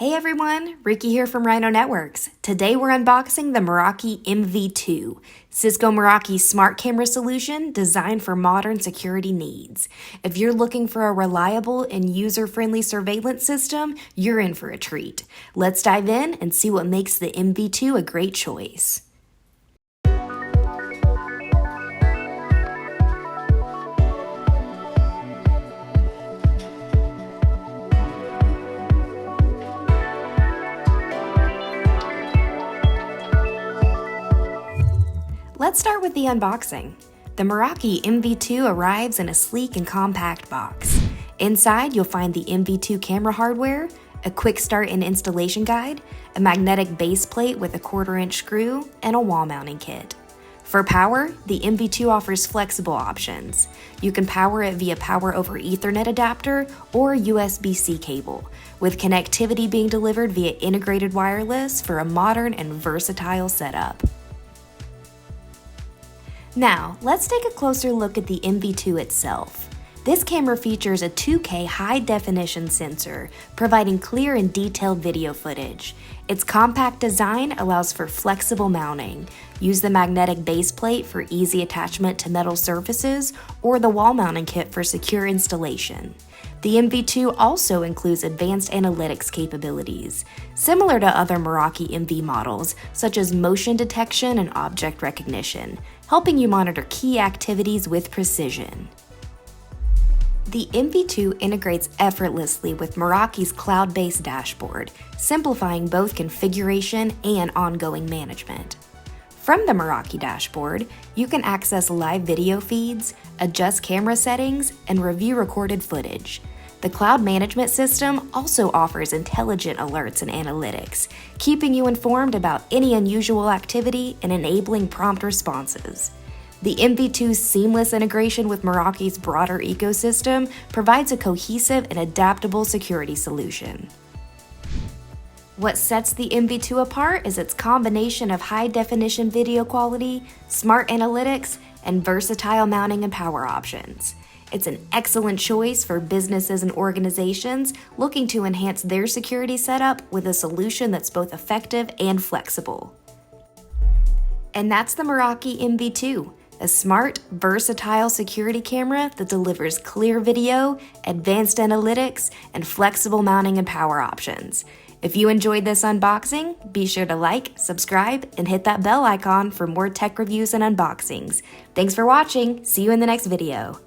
Hey everyone, Ricky here from Rhino Networks. Today we're unboxing the Meraki MV2, Cisco Meraki smart camera solution designed for modern security needs. If you're looking for a reliable and user-friendly surveillance system, you're in for a treat. Let's dive in and see what makes the MV2 a great choice. Let's start with the unboxing. The Meraki MV2 arrives in a sleek and compact box. Inside, you'll find the MV2 camera hardware, a quick start and installation guide, a magnetic base plate with a 1/4-inch screw, and a wall mounting kit. For power, the MV2 offers flexible options. You can power it via Power over Ethernet adapter or USB-C cable, with connectivity being delivered via integrated wireless for a modern and versatile setup. Now, let's take a closer look at the MV2 itself. This camera features a 2K high-definition sensor, providing clear and detailed video footage. Its compact design allows for flexible mounting. Use the magnetic base plate for easy attachment to metal surfaces or the wall mounting kit for secure installation. The MV2 also includes advanced analytics capabilities, similar to other Meraki MV models, such as motion detection and object recognition, helping you monitor key activities with precision. The MV2 integrates effortlessly with Meraki's cloud-based dashboard, simplifying both configuration and ongoing management. From the Meraki dashboard, you can access live video feeds, adjust camera settings, and review recorded footage. The cloud management system also offers intelligent alerts and analytics, keeping you informed about any unusual activity and enabling prompt responses. The MV2's seamless integration with Meraki's broader ecosystem provides a cohesive and adaptable security solution. What sets the MV2 apart is its combination of high-definition video quality, smart analytics, and versatile mounting and power options. It's an excellent choice for businesses and organizations looking to enhance their security setup with a solution that's both effective and flexible. And that's the Meraki MV2, a smart, versatile security camera that delivers clear video, advanced analytics, and flexible mounting and power options. If you enjoyed this unboxing, be sure to like, subscribe, and hit that bell icon for more tech reviews and unboxings. Thanks for watching. See you in the next video.